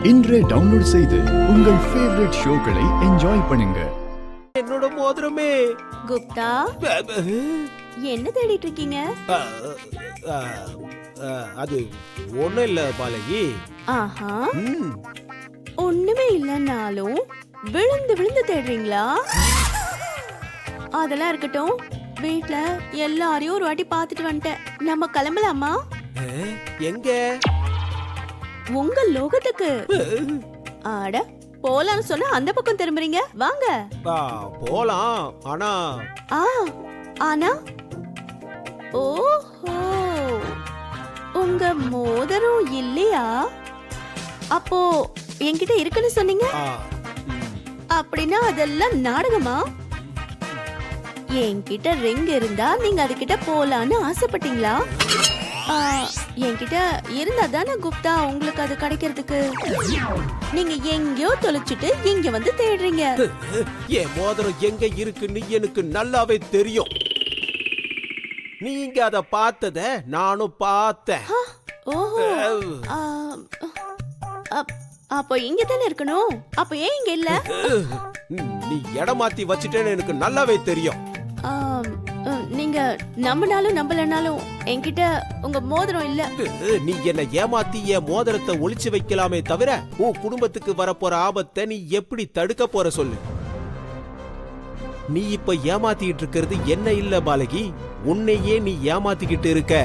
இன்றே டவுன்லோட் செய்து உங்கள் ஃபேவரட் ஷோக்களை என்ஜாய் பண்ணுங்க. என்னோட மோதிரமே குப்தா, என்ன தேடிட்டு இருக்கீங்க? அது ஒண்ணும் இல்ல பாலகி. ஆஹா, ஒண்ணுமே இல்லைன்னாலும் விழுந்து விழுந்து தேடுறீங்களா? அதெல்லாம் இருக்கட்டும், வீட்ல எல்லாரையும் ஒரு வாட்டி பாத்துட்டு வந்துட்டேன். நம்ம கிளம்பலாமா? எங்க? உங்க லோகத்துக்கு. ஆட, போலான்னு சொன்னா அந்த பக்கம் திரும்புறீங்க. வாங்க போலாம். ஆனா ஓஹோ, உங்க மோதிரம் இல்லையா? அப்போ என்கிட்ட இருக்குன்னு சொன்னீங்க. அப்படின்னா அதெல்லாம் நாடகமா? என்கிட்ட ரிங் இருந்தா நீங்க அதுகிட்ட போலான்னு ஆசைப்பட்டீங்களா? என்கிட்ட இருந்தா தானே குப்தா உங்களுக்கு அது கிடைக்கிறதுக்கு. நீங்க எங்கயோ தொலைச்சிட்டு இங்க வந்து தேடுறீங்க. என் மோதிரம் எங்க இருக்குன்னு எனக்கு நல்லாவே தெரியும். நீங்க அத பார்த்தத நானும் பார்த்தேன். ஓஹோ, அப்போ இங்க தானே இருக்கணும். அப்ப ஏன் இங்க இல்ல? நீ இடம் மாத்தி வச்சிட்டேன்னு எனக்கு நல்லாவே தெரியும். நீங்க நம்பினாலும் நம்பலனாலும் என்கிட்ட உங்க மோதிரம் இல்ல. நீ என்ன ஏமாத்தி என் மோதிரத்தை ஒளிச்சு வைக்கலாமே தவிர உன் குடும்பத்துக்கு வரப்போற ஆபத்தை நீ எப்படி தடுக்க போற சொல்லு. நீ இப்ப ஏமாத்திட்டு இருக்கிறது என்ன இல்ல பாலகி, உன்னையே நீ ஏமாத்திக்கிட்டு இருக்க.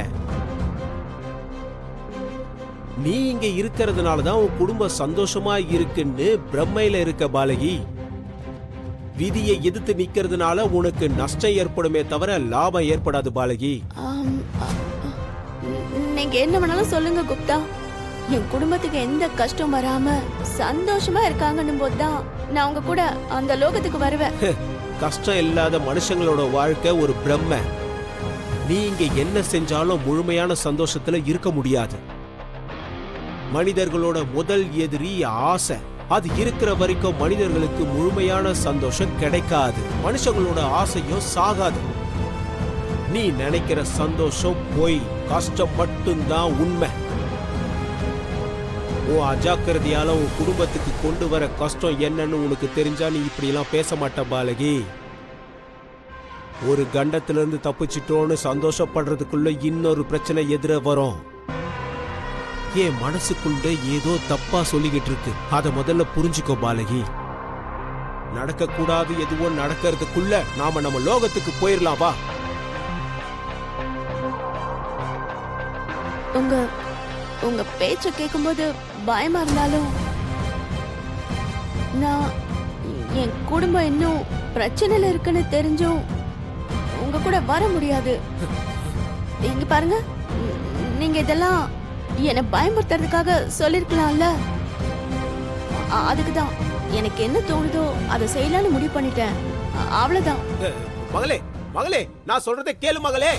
நீ இங்க இருக்கிறதுனாலதான் உன் குடும்பம் சந்தோஷமா இருக்குன்னு பிரம்மையில இருக்க பாலகி. விதியை எதிர்த்து நிக்கிறதுனால உனக்கு நஷ்டம் ஏற்படுமே தவிர லாபம் ஏற்படாது பாலகி. நீங்க என்ன வேணாலும் சொல்லுங்க குப்தா, என் குடும்பத்துக்கு எந்த கஷ்டம் வராம சந்தோஷமா இருக்காங்கன்னும் போதுதான் நான் உங்க கூட அந்த லோகத்துக்கு வருவேன். கஷ்டம் இல்லாத மனுஷங்களோட வாழ்க்கை ஒரு பிரம்ம. நீ இங்க என்ன செஞ்சாலும் முழுமையான சந்தோஷத்துல இருக்க முடியாது. மனிதர்களோட முதல் எதிரி ஆசை. அது இருக்கிற வரைக்கும் மனிதர்களுக்கு முழுமையான சந்தோஷம் கிடைக்காது. மனுஷங்களோட ஆசையும் சாகாது. நீ நினைக்கிற சந்தோஷம் போய், கஷ்டம் மட்டும்தான் உண்மை. உன் அஜாக்கிரதையால உன் குடும்பத்துக்கு கொண்டு வர கஷ்டம் என்னன்னு உனக்கு தெரிஞ்சா நீ இப்படி எல்லாம் பேச மாட்ட பாலகி. ஒரு கண்டத்திலிருந்து தப்பிச்சிட்டோன்னு சந்தோஷப்படுறதுக்குள்ள இன்னொரு பிரச்சனை எதிர வரும். என் மனசுக்குள்ள ஏதோ தப்பா சொல்லிக்கிட்டு இருக்கு. அத முதல்ல புரிஞ்சுக்கோ பாலகி. நடக்க கூடாது எதுவும் நடக்கிறதுக்குள்ள நாம நம்ம லோகத்துக்கு போயிடலாம் வா. உங்க பேச்ச கேட்கும்போது பயமா இருந்தாலும் நான் என் குடும்பம் இன்னும் பிரச்சனையில இருக்குன்னு தெரிஞ்சும் உங்க கூட வர முடியாது. இங்க பாருங்க, நீங்க இதெல்லாம் என்ன பயமுறுத்துறதுக்காக சொல்லிருக்கலாம்ல. அதுக்குதான் எனக்கு என்ன தோணுதோ அதை செய்யலான்னு முடிவு பண்ணிட்டேன். அவ்வளவுதான். மகளே, மகளே, நான் சொல்றதை கேளு மகளே.